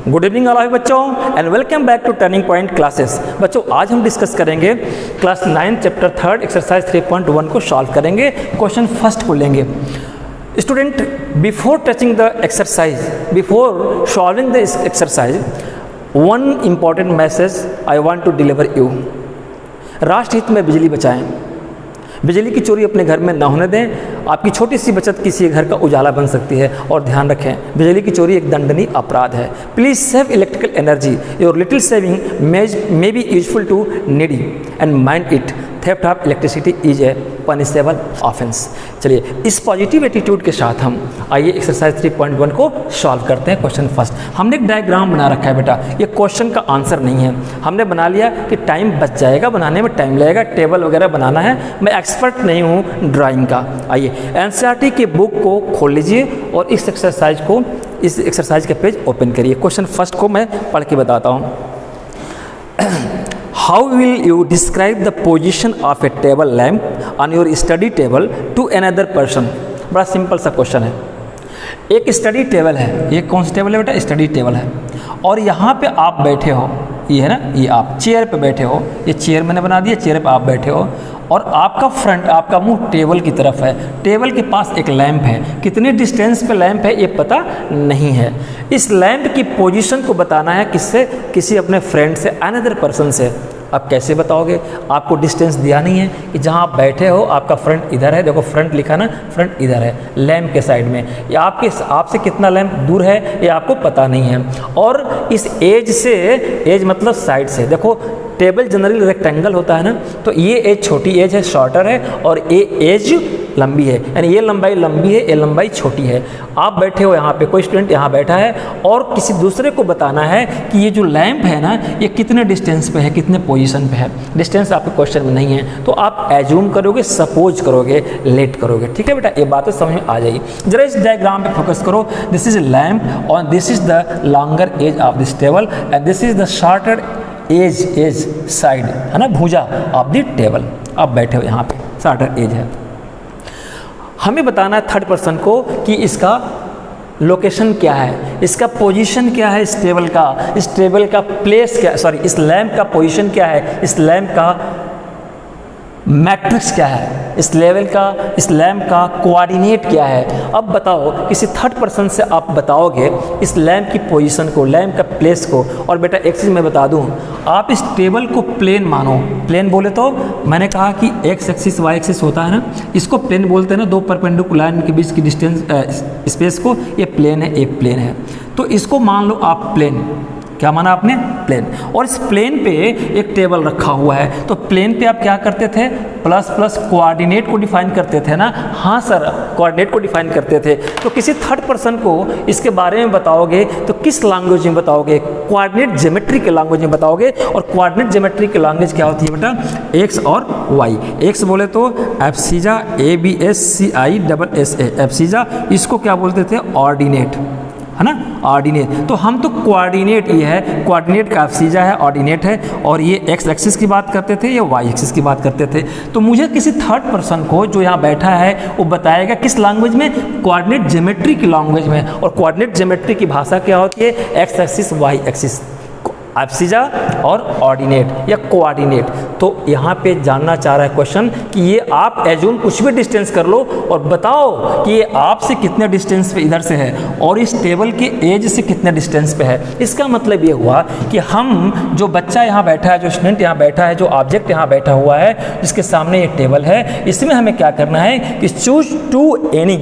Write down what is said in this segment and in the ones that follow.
Good evening all बच्चों and welcome back to turning point classes. बच्चों आज हम डिस्कस करेंगे क्लास 9 चैप्टर 3 एक्सरसाइज 3.1 को सॉल्व करेंगे। क्वेश्चन फर्स्ट को लेंगे। Student, before touching the exercise, before solving the exercise, one important message I want to deliver you. राष्ट्र हित में बिजली बचाएं, बिजली की चोरी अपने घर में ना होने दें। आपकी छोटी सी बचत किसी घर का उजाला बन सकती है। और ध्यान रखें, बिजली की चोरी एक दंडनीय अपराध है। Please save electrical energy, your little saving may be useful to needy and mind it. Theft of electricity is a punishable offence. चलिए इस पॉजिटिव एटीट्यूड के साथ हम आइए एक्सरसाइज 3.1 को सॉल्व करते हैं। क्वेश्चन फर्स्ट, हमने एक डायग्राम बना रखा है बेटा, ये क्वेश्चन का आंसर नहीं है। हमने बना लिया कि टाइम बच जाएगा, बनाने में टाइम लगेगा, टेबल वगैरह बनाना है। मैं एक्सपर्ट नहीं हूँ ड्राइंग का। आइए एनसीईआरटी की बुक को खोल लीजिए और इस एक्सरसाइज के पेज ओपन करिए। क्वेश्चन फर्स्ट को मैं पढ़ के बताता हूँ। How will you describe the position of a table lamp on your study table to another person? बड़ा सिंपल सा क्वेश्चन है। एक स्टडी टेबल है, ये कौन सा टेबल है बेटा? स्टडी टेबल है। और यहाँ पे आप बैठे हो, ये है ना, ये आप चेयर पे बैठे हो, ये चेयर मैंने बना दिया, चेयर पे आप बैठे हो और आपका फ्रंट, आपका मुंह टेबल की तरफ है। टेबल के पास एक लैंप है, कितने डिस्टेंस पे लैंप है ये पता नहीं है। इस लैंप की पोजीशन को बताना है किससे? किसी अपने फ्रेंड से, अनदर पर्सन से। अब कैसे बताओगे? आपको डिस्टेंस दिया नहीं है कि जहाँ आप बैठे हो आपका फ्रंट इधर है, देखो फ्रंट लिखा ना, फ्रंट इधर है लैंप के साइड में। या आपसे कितना लैंप दूर है ये आपको पता नहीं है। और इस एज से, एज मतलब साइड से, देखो टेबल जनरली रेक्टेंगल होता है ना, तो ये एज छोटी एज है, शॉर्टर है, और ये एज लंबी है, यानी ये लंबाई लंबी है, ये लंबाई छोटी है। आप बैठे हो यहाँ पे, कोई स्टूडेंट यहाँ बैठा है और किसी दूसरे को बताना है कि ये जो लैंप है ना ये कितने डिस्टेंस पे है, कितने पोजीशन पे है। डिस्टेंस आपके क्वेश्चन में नहीं है तो आप एज्यूम करोगे, सपोज करोगे, लेट करोगे। ठीक है बेटा, ये बातें समझ में आ जाएगी। जरा इस डायग्राम पे फोकस करो। दिस इज लैंप और this is the longer edge of this table and this is the shorter edge side, है ना, भुजा ऑफ द टेबल। आप बैठे हो यहाँ पे, शॉर्टर एज है। हमें बताना है थर्ड पर्सन को कि इसका लोकेशन क्या है, इसका पोजीशन क्या है, इस टेबल का प्लेस क्या, सॉरी इस लैंप का पोजीशन क्या है, इस लैंप का मैट्रिक्स क्या है, इस लैंप का कोऑर्डिनेट क्या है। अब बताओ, किसी थर्ड पर्सन से आप बताओगे इस लैंप की पोजीशन को, लैंप का प्लेस को। और बेटा एक चीज़ मैं बता दूं, आप इस टेबल को प्लेन मानो। प्लेन बोले तो मैंने कहा कि एक्स एक्सिस वाई एक्सिस होता है ना, इसको प्लेन बोलते हैं ना, दो परपेंडिकुलर लाइन के बीच की डिस्टेंस स्पेस को, ये प्लेन है, एक प्लेन है। तो इसको मान लो आप प्लेन, क्या माना आपने? प्लेन। और इस प्लेन पे एक टेबल रखा हुआ है, तो प्लेन पे आप क्या करते थे? प्लस प्लस कोऑर्डिनेट को डिफाइन करते थे ना। हाँ सर, कोऑर्डिनेट को डिफाइन करते थे। तो किसी थर्ड पर्सन को इसके बारे में बताओगे तो किस लैंग्वेज में बताओगे? कोऑर्डिनेट ज्योमेट्री के लैंग्वेज में बताओगे। और कोऑर्डिनेट ज्योमेट्री की लैंग्वेज क्या होती है बेटा? एक्स और वाई। एक्स बोले तो एब्सिजा, ABSCISSA, एब्सिजा। इसको क्या बोलते थे? ऑर्डिनेट, है ना, ऑर्डिनेट। तो हम तो कोऑर्डिनेट, ये है कोऑर्डिनेट का एब्सिजा है, ऑर्डिनेट है। और ये एक्स एक्सिस की बात करते थे, ये वाई एक्सिस की बात करते थे। तो मुझे किसी थर्ड पर्सन को जो यहाँ बैठा है वो बताएगा किस लैंग्वेज में? कोऑर्डिनेट ज्योमेट्री की लैंग्वेज में। और कोऑर्डिनेट ज्योमेट्री की भाषा क्या होती है? एक्स एक्सिस, वाई एक्सिस, एब्सिजा और ऑर्डिनेट या कोऑर्डिनेट। तो यहाँ पे जानना चाह रहा है क्वेश्चन कि ये आप एज्यूम कुछ भी डिस्टेंस कर लो और बताओ कि ये आपसे कितने डिस्टेंस पे इधर से है और इस टेबल के एज से कितने डिस्टेंस पे है। इसका मतलब ये हुआ कि हम, जो बच्चा यहाँ बैठा है, जो स्टूडेंट यहाँ बैठा है, जो ऑब्जेक्ट यहाँ बैठा हुआ है, जिसके सामने ये टेबल है, इसमें हमें क्या करना है कि choose to any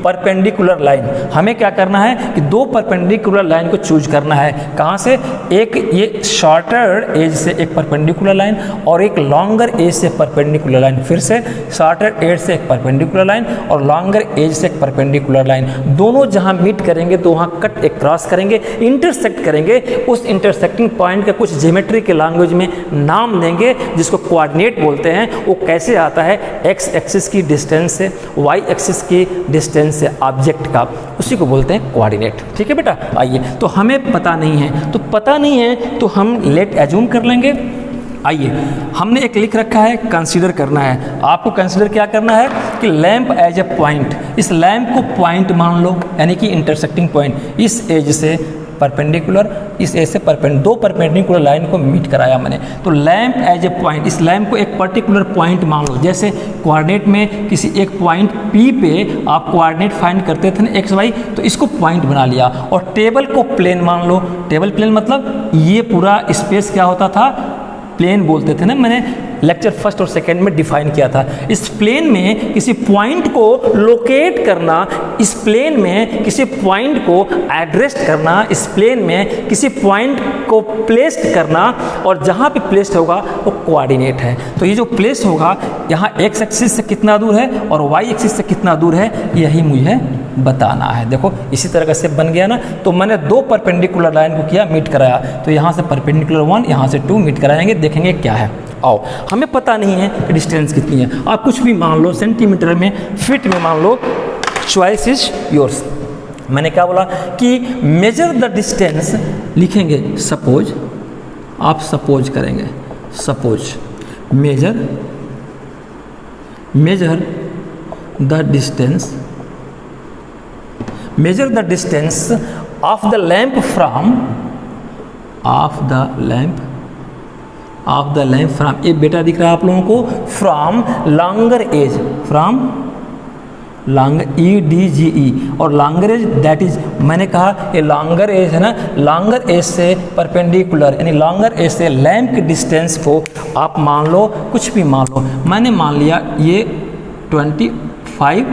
perpendicular line. हमें क्या करना है कि दो परपेंडिकुलर लाइन को चूज करना है। कहाँ से? एक ये शॉर्टर एज से एक परपेंडिकुलर लाइन और एक लॉन्गर एज से परपेंडिकुलर लाइन। फिर से शॉर्टर एज से एक परपेंडिकुलर लाइन और लॉन्गर एज से एक परपेंडिकुलर लाइन। दोनों जहां मीट करेंगे तो वहां कट एक क्रॉस करेंगे, इंटरसेक्ट करेंगे। उस इंटरसेक्टिंग पॉइंट का कुछ ज्योमेट्री के लैंग्वेज में नाम देंगे जिसको कोऑर्डिनेट बोलते हैं। वो कैसे आता है? एक्स एक्सिस की डिस्टेंस से, वाई एक्सिस की डिस्टेंस से ऑब्जेक्ट का, उसी को बोलते हैं कोऑर्डिनेट। ठीक है बेटा, आइए। तो हमें पता नहीं है, तो पता नहीं है तो हम लेट एज्यूम कर लेंगे। आइए, हमने एक लिख रखा है कंसीडर करना है। आपको कंसीडर क्या करना है कि लैंप एज ए पॉइंट, इस लैंप को पॉइंट मान लो, यानी कि इंटरसेक्टिंग पॉइंट। इस एज से परपेंडिकुलर, इस ए से दो परपेंडिकुलर लाइन को मीट कराया मैंने। तो लैंप एज ए पॉइंट, इस लैंप को एक पर्टिकुलर पॉइंट मान लो, जैसे कोऑर्डिनेट में किसी एक पॉइंट P पे आप कोऑर्डिनेट फाइंड करते थे ना एक्स वाई, तो इसको पॉइंट बना लिया। और टेबल को प्लेन मान लो, टेबल प्लेन मतलब ये पूरा स्पेस क्या होता था, प्लेन बोलते थे ना, मैंने लेक्चर फर्स्ट और सेकंड में डिफाइन किया था। इस प्लेन में किसी पॉइंट को लोकेट करना, इस प्लेन में किसी पॉइंट को एड्रेस करना, इस प्लेन में किसी पॉइंट को प्लेस्ड करना, और जहाँ पे प्लेस्ड होगा वो कोऑर्डिनेट है। तो ये जो प्लेस होगा यहाँ एक्स एक्सिस से कितना दूर है और वाई एक्सिस से कितना दूर है, यही मुझे बताना है। देखो इसी तरह का शेप बन गया ना। तो मैंने दो परपेंडिकुलर लाइन को किया, मीट कराया। तो यहाँ से परपेंडिकुलर 1, यहाँ से 2 मीट कराएंगे, देखेंगे क्या है। आओ, हमें पता नहीं है कि डिस्टेंस कितनी है, आप कुछ भी मान लो, सेंटीमीटर में, फीट में मान लो, चॉइस इज योर्स। मैंने क्या बोला कि मेजर द डिस्टेंस, लिखेंगे सपोज, आप सपोज करेंगे, suppose major the distance, measure the distance of the lamp from ये बेटा दिख रहा है आप लोगों को, from longer edge, from EDGE, और लॉन्गर एज दैट इज, मैंने कहा ये लॉन्गर एज है ना, लॉन्गर एज से परपेंडिकुलर, यानी लॉन्गर एज से लैंप की डिस्टेंस को आप मान लो, कुछ भी मान लो। मैंने मान लिया ये 25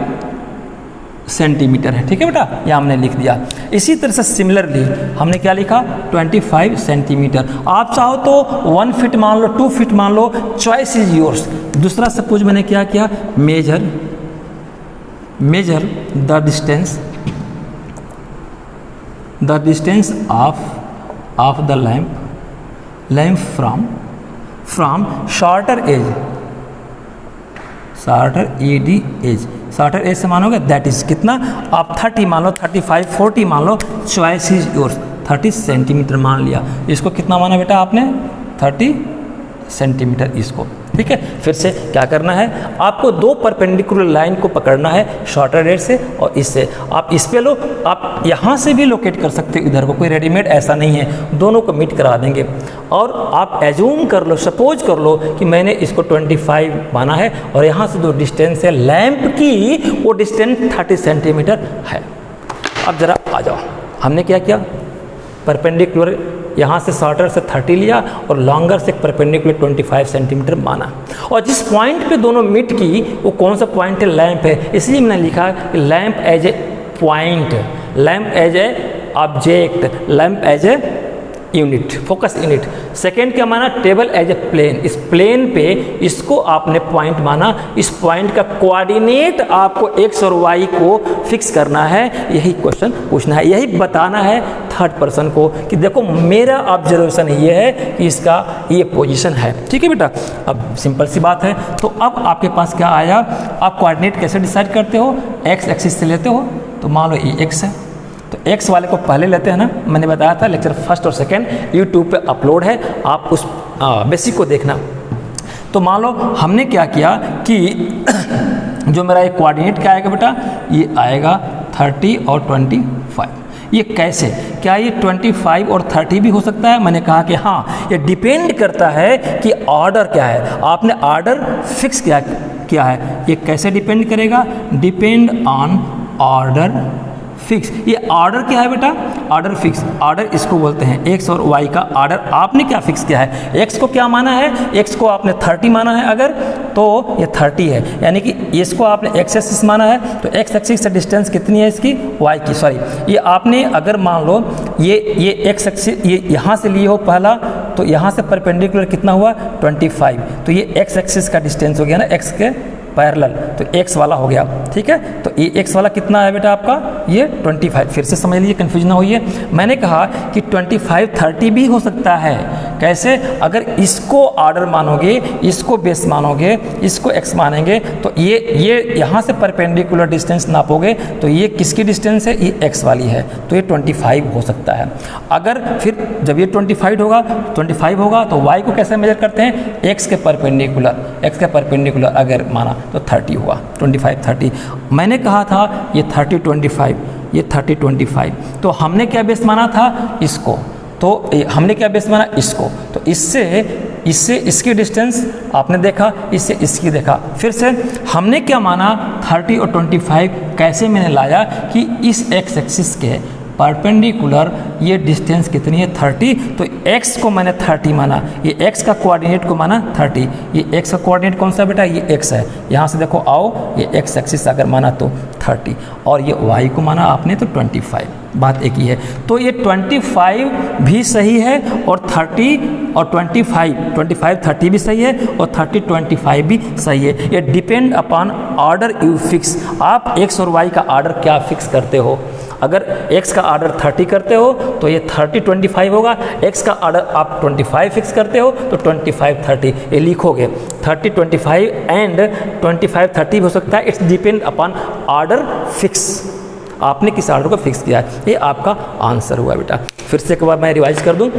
सेंटीमीटर है, ठीक है बेटा, ये हमने लिख दिया। इसी तरह से सिमिलरली हमने क्या लिखा, 25 सेंटीमीटर। आप चाहो तो 1 फीट मान लो, 2 फीट मान लो, चॉइस इज योर्स। दूसरा सपोज मैंने क्या किया, measure the distance of the lamp from shorter edge, shorter edge से मानोगे दैट इज कितना, आप 30 मान लो, 35, 40 मान लो, चॉइस इज योर्स। 30 सेंटीमीटर मान लिया, इसको कितना माना बेटा आपने, 30 सेंटीमीटर इसको, ठीक है। फिर से क्या करना है, आपको दो परपेंडिकुलर लाइन को पकड़ना है, शॉर्टर एज से और इससे। आप इस पे लो, आप यहाँ से भी लोकेट कर सकते हो इधर को, कोई रेडीमेड ऐसा नहीं है, दोनों को मीट करा देंगे। और आप एज्यूम कर लो, सपोज कर लो कि मैंने इसको 25 माना है और यहाँ से जो डिस्टेंस है लैंप की, वो डिस्टेंस 30 सेंटीमीटर है। अब ज़रा आ जाओ, हमने क्या किया, परपेंडिकुलर यहाँ से शॉर्टर से 30 लिया और लॉन्गर से परपेंडिकुलर 25 सेंटीमीटर माना, और जिस पॉइंट पे दोनों मीट की वो कौन सा पॉइंट है, लैंप है। इसलिए मैंने लिखा कि lamp as a point, lamp as a object, lamp as a unit, focus unit. Second क्या माना, टेबल एज ए प्लेन, इस प्लेन पे इसको आपने पॉइंट माना, इस पॉइंट का कोऑर्डिनेट आपको एक्स और वाई को फिक्स करना है, यही क्वेश्चन पूछना है, यही बताना है थर्ड पर्सन को कि देखो मेरा ऑब्जर्वेशन ये है कि इसका ये पोजीशन है, ठीक है बेटा। अब सिंपल सी बात है, तो अब आपके पास क्या आया, आप कोऑर्डिनेट कैसे डिसाइड करते हो, एक्स एक्सिस से लेते हो, तो मान लो ये एक्स है, तो एक्स वाले को पहले लेते हैं ना, मैंने बताया था लेक्चर फर्स्ट और सेकंड यूट्यूब पे अपलोड है, आप उस बेसिक को देखना। तो मान लो हमने क्या किया कि जो मेरा ये कोऑर्डिनेट क्या आएगा बेटा, ये आएगा 30 और 25। ये कैसे, क्या ये 25 और 30 भी हो सकता है? मैंने कहा कि हाँ, ये डिपेंड करता है कि ऑर्डर क्या है, आपने ऑर्डर फिक्स किया है। ये कैसे डिपेंड करेगा, डिपेंड ऑन ऑर्डर फिक्स। ये ऑर्डर क्या है बेटा, ऑर्डर फिक्स, ऑर्डर इसको बोलते हैं एक्स और वाई का ऑर्डर। आपने क्या फिक्स किया है, एक्स को क्या माना है, एक्स को आपने 30 माना है अगर, तो ये 30 है, यानी कि इसको आपने एक्स एक्सिस माना है, तो एक्स एक्सिस से डिस्टेंस कितनी है इसकी, वाई की, सॉरी ये आपने अगर मान लो ये एक्स एक्सिस ये यहाँ से लिए हो पहला, तो यहाँ से परपेंडिकुलर कितना हुआ 25, तो ये एक्स एक्सिस का डिस्टेंस हो गया ना, एक्स के पैरेलल, तो x वाला हो गया, ठीक है। तो ये x वाला कितना है बेटा आपका, ये 25। फिर से समझ लीजिए, कन्फ्यूजन ना होइए। मैंने कहा कि 25 30 भी हो सकता है। कैसे, अगर इसको ऑर्डर मानोगे, इसको बेस मानोगे, इसको x मानेंगे, तो ये यहाँ से परपेंडिकुलर डिस्टेंस नापोगे, तो ये किसकी डिस्टेंस है, ये x वाली है, तो ये 25 हो सकता है। अगर फिर जब ये 25 होगा तो y को कैसे मेजर करते हैं, x के परपेंडिकुलर अगर माना तो 30 हुआ, 25 30। मैंने कहा था ये 30 25 ये 30 25। तो हमने क्या बेस माना था इसको, तो हमने क्या बेस माना इसको, तो इससे इसकी डिस्टेंस आपने देखा, इससे इसकी देखा। फिर से हमने क्या माना 30 और 25 कैसे मैंने लाया कि इस एक्स एक्सिस के परपेंडिकुलर ये डिस्टेंस कितनी है 30, तो x को मैंने 30 माना, ये x का कोऑर्डिनेट को माना 30, ये x का कोऑर्डिनेट कौन सा बेटा, ये x है, यहाँ से देखो आओ, ये x एक्सिस अगर माना तो 30 और ये y को माना आपने तो 25, बात एक ही है। तो ये 25 भी सही है और 30 और 25 30 भी सही है और 30 25 भी सही है। ये depend upon order you fix, आप x और y का ऑर्डर क्या फिक्स करते हो। अगर x का ऑर्डर 30 करते हो तो ये 30 25 होगा, x का ऑर्डर आप 25 फिक्स करते हो तो 25 30, ये लिखोगे 30 25 एंड 25 30 हो सकता है। It's depend upon order fix, आपने किस ऑर्डर को फिक्स किया है, ये आपका आंसर हुआ बेटा। फिर से एक बार मैं रिवाइज कर दूं,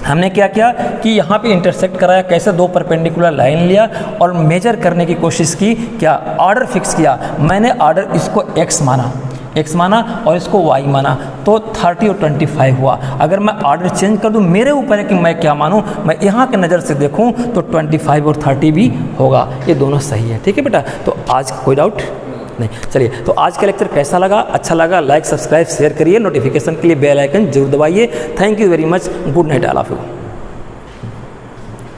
हमने क्या किया कि यहाँ पे इंटरसेक्ट कराया, कैसे दो परपेंडिकुलर लाइन लिया और मेजर करने की कोशिश की, क्या ऑर्डर फिक्स किया। मैंने ऑर्डर इसको x माना और इसको y माना, तो 30 और 25 हुआ। अगर मैं ऑर्डर चेंज कर दूं, मेरे ऊपर है कि मैं क्या मानूं, मैं यहाँ के नज़र से देखूं तो 25 और 30 भी होगा, ये दोनों सही है। ठीक है बेटा, तो आज कोई डाउट नहीं। चलिए, तो आज का लेक्चर कैसा लगा, अच्छा लगा लाइक सब्सक्राइब शेयर करिए, नोटिफिकेशन के लिए बेल आइकन जरूर दबाइए। Thank you very much, good night all of you.